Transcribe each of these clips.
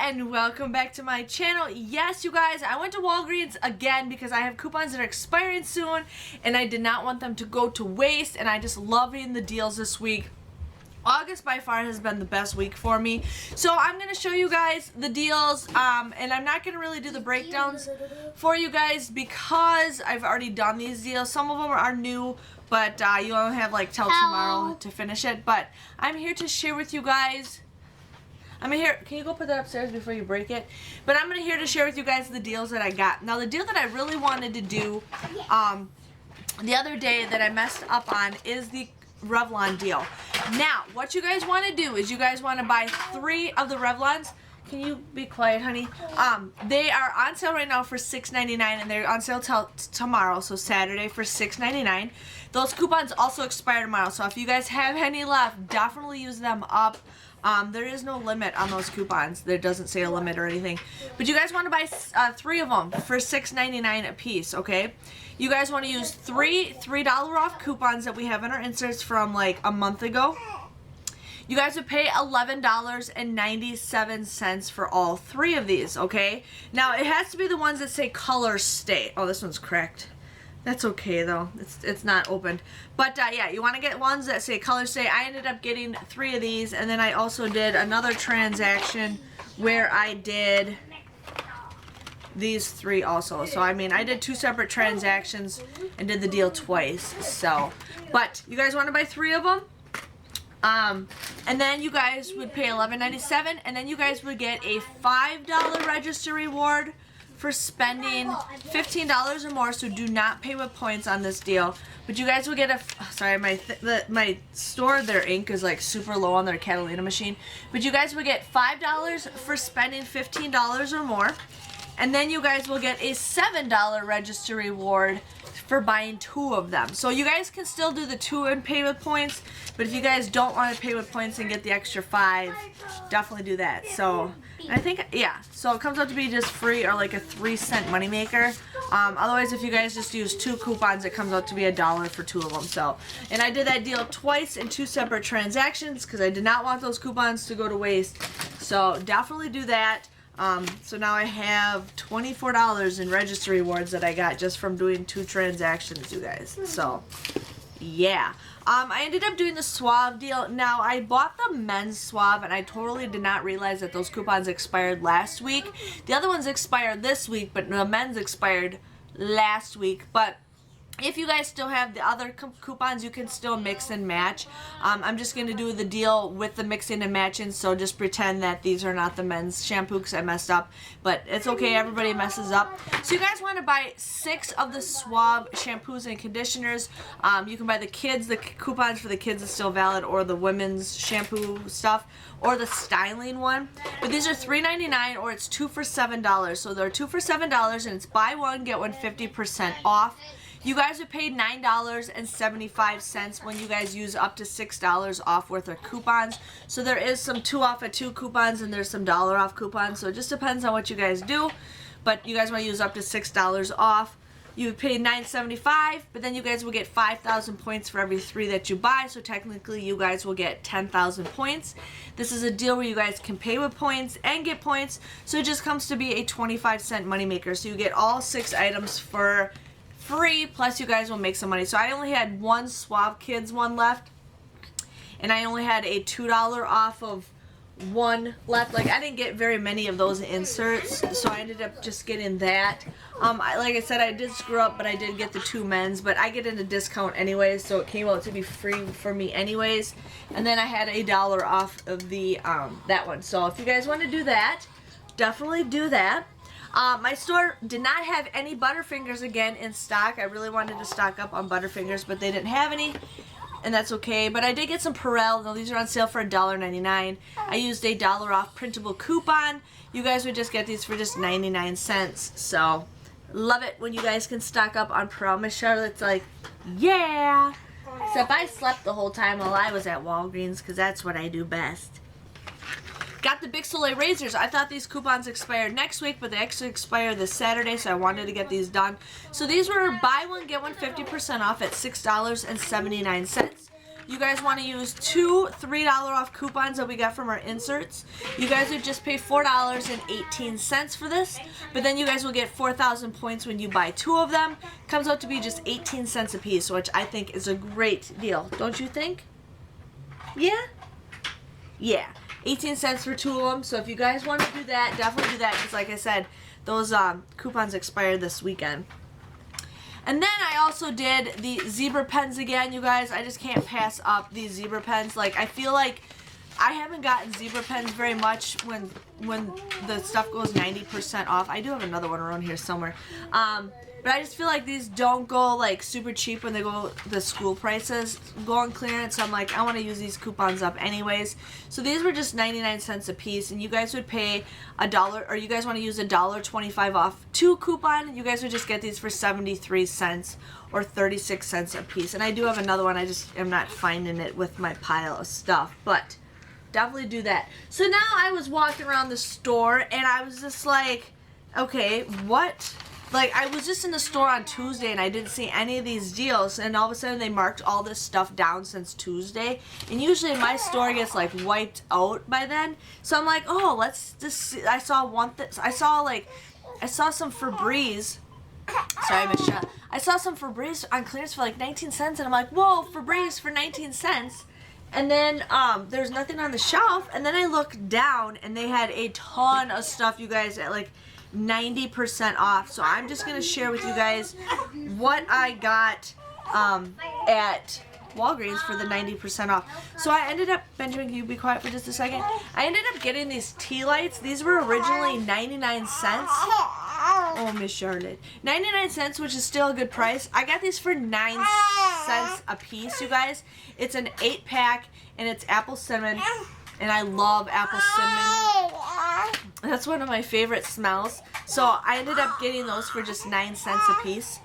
and welcome back to my channel. Yes, you guys, I went to Walgreens again because I have coupons that are expiring soon and I did not want them to go to waste, and I just loving the deals this week. August by far has been the best week for me. So I'm going to show you guys the deals, and I'm not going to really do the breakdowns for you guys because I've already done these deals. Some of them are new, but you only have like till tomorrow to finish it. But I'm here to share with you guys. I'm here. Can you go put that upstairs before you break it? But I'm here to share with you guys the deals that I got. Now, the deal that I really wanted to do the other day that I messed up on is the Revlon deal. Now, what you guys want to do is you guys want to buy 3 of the Revlons. Can you be quiet, honey? They are on sale right now for $6.99, and they're on sale till tomorrow, so Saturday, for $6.99. Those coupons also expire tomorrow, so if you guys have any left, definitely use them up. There is no limit on those coupons. There doesn't say a limit or anything. But you guys want to buy 3 of them for $6.99 a piece, okay? You guys want to use 3 $3 off coupons that we have in our inserts from like a month ago. You guys would pay $11.97 for all 3 of these, okay? Now, it has to be the ones that say color stay. Oh, this one's cracked. That's okay though. It's not opened. But yeah, you want to get ones that say color stay. I ended up getting 3 of these, and then I also did another transaction where I did these 3 also. So I mean, I did 2 separate transactions and did the deal twice. So, but you guys want to buy 3 of them? And then you guys would pay $11.97, and then you guys would get a $5 register reward for spending $15 or more. So do not pay with points on this deal. But you guys will get a, sorry, my store, their ink is like super low on their Catalina machine. But you guys will get $5 for spending $15 or more. And then you guys will get a $7 register reward for buying 2 of them. So you guys can still do the 2 and pay with points, but if you guys don't want to pay with points and get the extra 5, definitely do that. So I think, yeah, so it comes out to be just free or like a 3-cent moneymaker. Otherwise, if you guys just use 2 coupons, it comes out to be $1 for 2 of them. So, and I did that deal twice in 2 separate transactions because I did not want those coupons to go to waste. So definitely do that. So now I have $24 in register rewards that I got just from doing 2 transactions, you guys. So, yeah. I ended up doing the Suave deal. Now, I bought the men's Suave, and I totally did not realize that those coupons expired last week. The other ones expired this week, but the men's expired last week. But if you guys still have the other coupons, you can still mix and match. I'm just going to do the deal with the mixing and matching, so just pretend that these are not the men's shampoo because I messed up. But it's okay, everybody messes up. So you guys want to buy 6 of the Suave shampoos and conditioners. You can buy the kids, the coupons for the kids is still valid, or the women's shampoo stuff, or the styling one. But these are $3.99, or it's 2 for $7. So they're 2 for $7, and it's buy one, get one 50% off. You guys would pay $9.75 when you guys use up to $6 off worth of coupons. So there is some 2 off of 2 coupons, and there's some $1 off coupons. So it just depends on what you guys do. But you guys want to use up to $6 off. You would pay $9.75, but then you guys will get 5,000 points for every 3 that you buy. So technically, you guys will get 10,000 points. This is a deal where you guys can pay with points and get points. So it just comes to be a 25-cent moneymaker. So you get all 6 items for free, plus you guys will make some money. So I only had 1 Suave Kids one left, and I only had a $2 off of 1 left. Like, I didn't get very many of those inserts, so I ended up just getting that. Like I said, I did screw up, but I did get the 2 men's, but I get in a discount anyways, so it came out to be free for me anyways. And then I had a $1 off of the that one. So if you guys want to do that, definitely do that. My store did not have any Butterfingers again in stock. I really wanted to stock up on Butterfingers, but they didn't have any, and that's okay. But I did get some Perel. Now, these are on sale for $1.99. I used a $1 off printable coupon. You guys would just get these for just 99 cents. So, love it when you guys can stock up on Perel. Miss Charlotte's like, yeah. Except I slept the whole time while I was at Walgreens because that's what I do best. Got the Big Soleil razors. I thought these coupons expired next week, but they actually expire this Saturday, so I wanted to get these done. So these were buy one, get one 50% off at $6.79. you guys want to use 2 $3 off coupons that we got from our inserts. You guys would just pay $4.18 for this, but then you guys will get 4,000 points when you buy 2 of them. Comes out to be just 18 cents a piece, which I think is a great deal. Don't you think? Yeah? Yeah. 18 cents for 2 of them. So if you guys want to do that, definitely do that, because like I said, those coupons expired this weekend. And then I also did the zebra pens again, you guys. I just can't pass up these zebra pens. Like, I feel like I haven't gotten zebra pens very much when the stuff goes 90% off. I do have another one around here somewhere. But I just feel like these don't go like super cheap when they go the school prices go on clearance. So I'm like, I want to use these coupons up anyways. So these were just 99 cents a piece, and you guys would pay $1, or you guys want to use $1.25 off 2 coupon, you guys would just get these for 73 cents or 36 cents a piece. And I do have another one, I just am not finding it with my pile of stuff, but definitely do that. So now I was walking around the store and I was just like, okay, what? Like, I was just in the store on Tuesday and I didn't see any of these deals, and all of a sudden they marked all this stuff down since Tuesday, and usually my store gets like wiped out by then. So I'm like, oh, let's just see. I saw I saw some Febreze. Sorry, Michelle. I saw some Febreze on clearance for like 19 cents, and I'm like, whoa, Febreze for 19 cents. And then there's nothing on the shelf, and then I looked down and they had a ton of stuff, you guys, at like 90% off. So I'm just going to share with you guys what I got at Walgreens for the 90% off. So I ended up, Benjamin, can you be quiet for just a second? I ended up getting these tea lights. These were originally 99 cents. Oh, Miss Charlotte. 99 cents, which is still a good price. I got these for 9 cents a piece, you guys. It's an 8-pack, and it's apple cinnamon. And I love apple cinnamon. That's one of my favorite smells. So I ended up getting those for just 9 cents a piece.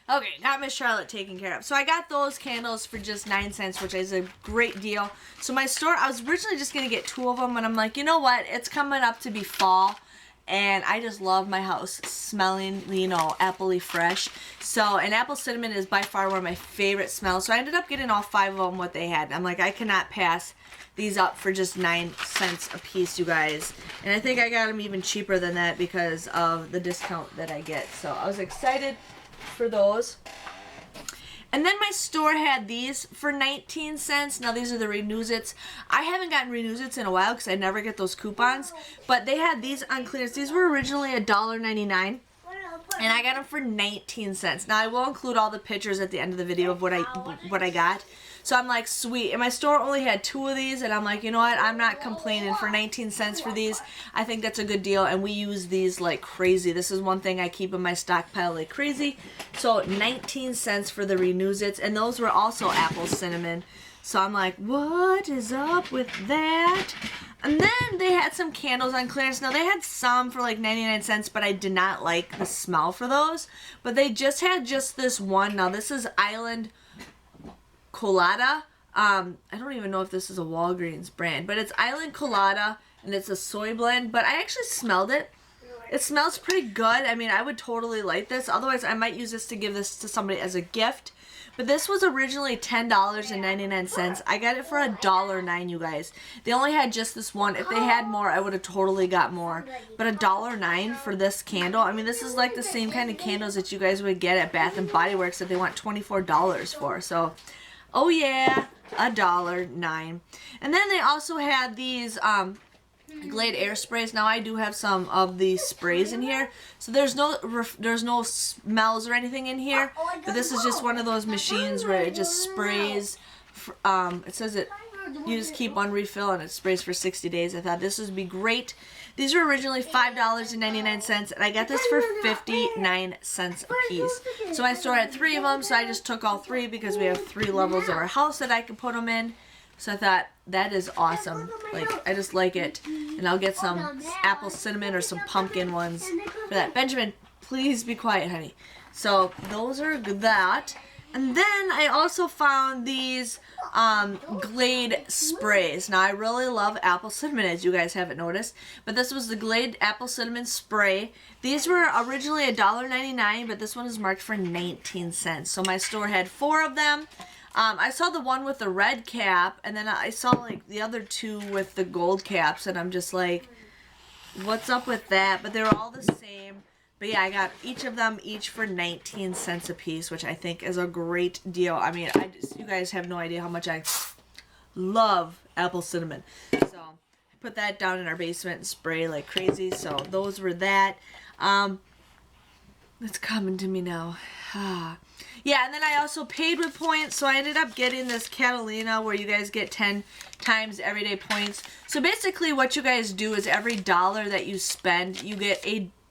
Okay, got Miss Charlotte taken care of. So I got those candles for just 9 cents, which is a great deal. So my store, I was originally just going to get 2 of them, and I'm like, you know what? It's coming up to be fall, and I just love my house smelling, you know, appley fresh. So, and apple cinnamon is by far one of my favorite smells. So I ended up getting all 5 of them what they had. I'm like, I cannot pass these up for just 9 cents a piece, you guys. And I think I got them even cheaper than that because of the discount that I get. So I was excited for those. And then my store had these for 19 cents. Now these are the Renews-Its. I haven't gotten Renews-Its in a while because I never get those coupons. But they had these on clearance. These were originally $1.99. And I got them for 19 cents. Now I will include all the pictures at the end of the video of what I got. So I'm like, sweet. And my store only had 2 of these, and I'm like, you know what? I'm not complaining for 19 cents for these. I think that's a good deal, and we use these like crazy. This is one thing I keep in my stockpile like crazy. So 19 cents for the Renews-Its, and those were also apple cinnamon. So I'm like, what is up with that? And then they had some candles on clearance. Now they had some for like 99 cents, but I did not like the smell for those. But they just had just this one. Now this is Island Colada. I don't even know if this is a Walgreens brand, but it's Island Colada, and it's a soy blend. But I actually smelled it. It smells pretty good. I mean, I would totally like this. Otherwise, I might use this to give this to somebody as a gift. But this was originally $10.99. I got it for $1.09, you guys. They only had just this one. If they had more, I would have totally got more. But $1.09 for this candle. I mean, this is like the same kind of candles that you guys would get at Bath & Body Works that they want $24 for. So, oh yeah, $1.09. And then they also had these Glade Air Sprays. Now I do have some of these sprays in here, so there's no smells or anything in here, but this is just one of those machines where it just sprays. It says it, you just keep one refill and it sprays for 60 days. I thought this would be great. These were originally $5.99, and I got this for 59 cents a piece. So my store had 3 of them, so I just took all 3 because we have 3 levels of our house that I could put them in. So I thought, that is awesome. Like, I just like it. And I'll get some apple cinnamon or some pumpkin ones for that. Benjamin, please be quiet, honey. So those are that. And then I also found these Glade sprays. Now I really love apple cinnamon, as you guys haven't noticed. But this was the Glade apple cinnamon spray. These were originally $1.99, but this one is marked for 19 cents. So my store had 4 of them. I saw the one with the red cap, and then I saw like the other two with the gold caps, and I'm just like, what's up with that? But they're all the same. But yeah, I got each of them for 19 cents a piece, which I think is a great deal. I mean, you guys have no idea how much I love apple cinnamon. So I put that down in our basement and spray like crazy. So those were that. It's coming to me now. Yeah, and then I also paid with points, so I ended up getting this Catalina where you guys get 10 times everyday points. So basically what you guys do is every dollar that you spend, you get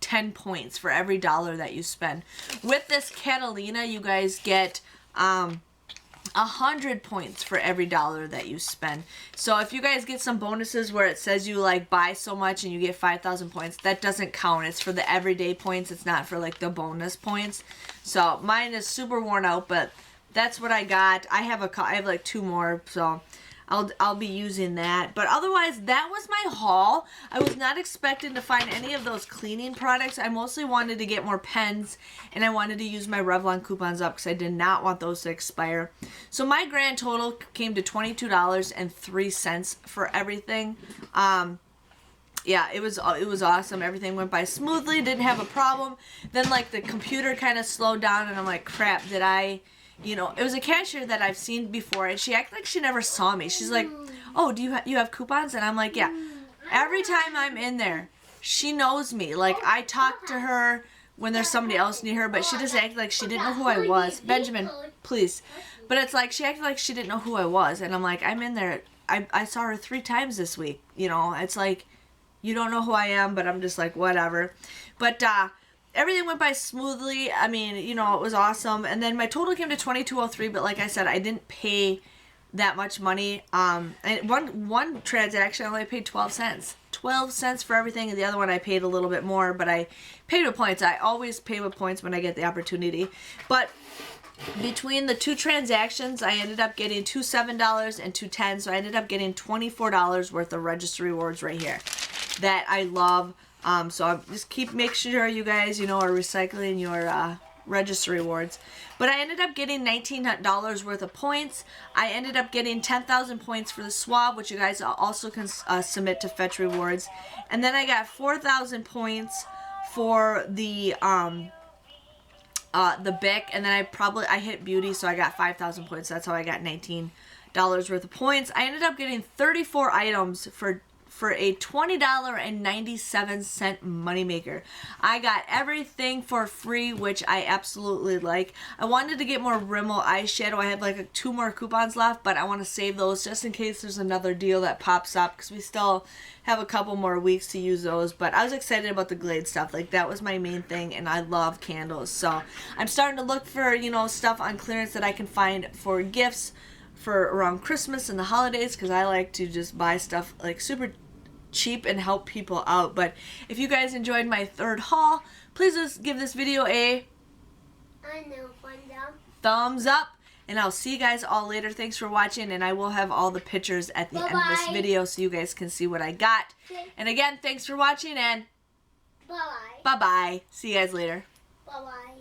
10 points for every dollar that you spend. With this Catalina, you guys get 100 points for every dollar that you spend. So if you guys get some bonuses where it says you like buy so much and you get 5,000 points, that doesn't count. It's for the everyday points. It's not for like the bonus points. So mine is super worn out, but that's what I got. I have like 2 more, so I'll be using that. But otherwise, that was my haul. I was not expecting to find any of those cleaning products. I mostly wanted to get more pens, and I wanted to use my Revlon coupons up because I did not want those to expire. So my grand total came to $22.03 for everything. Yeah, it was awesome. Everything went by smoothly, didn't have a problem. Then like the computer kind of slowed down, and I'm like, crap, did I... You know, it was a cashier that I've seen before, and she acted like she never saw me. She's like, oh, do you have coupons? And I'm like, yeah. Every time I'm in there, she knows me. Like, I talk to her when there's somebody else near her, but she just acted like she didn't know who I was. Benjamin, please. But it's like, she acted like she didn't know who I was. And I'm like, I'm in there. I saw her 3 times this week. You know, it's like, you don't know who I am, but I'm just like, whatever. But, everything went by smoothly. I mean, you know, it was awesome. And then my total came to $22.03, but like I said, I didn't pay that much money. And one transaction I only paid 12 cents. 12 cents for everything, and the other one I paid a little bit more, but I paid with points. I always pay with points when I get the opportunity. But between the 2 transactions, I ended up getting 2 $7 and 2 $10, so I ended up getting $24 worth of register rewards right here that I love. So I just make sure you guys, you know, are recycling your register rewards. But I ended up getting $19 worth of points. I ended up getting 10,000 points for the swab, which you guys also can submit to fetch rewards. And then I got 4,000 points for the Bic, and then I hit beauty, so I got 5,000 points. That's how I got $19 worth of points. I ended up getting 34 items for a $20.97 moneymaker. I got everything for free, which I absolutely like. I wanted to get more Rimmel eyeshadow. I had like 2 more coupons left, but I want to save those just in case there's another deal that pops up, because we still have a couple more weeks to use those. But I was excited about the Glade stuff. Like, that was my main thing, and I love candles. So I'm starting to look for, you know, stuff on clearance that I can find for gifts for around Christmas and the holidays, because I like to just buy stuff like super cheap and help people out. But if you guys enjoyed my 3rd haul, please just give this video a thumbs up, and I'll see you guys all later. Thanks for watching, and I will have all the pictures at the end of this video so you guys can see what I got. And again, thanks for watching, and bye-bye. See you guys later. Bye-bye.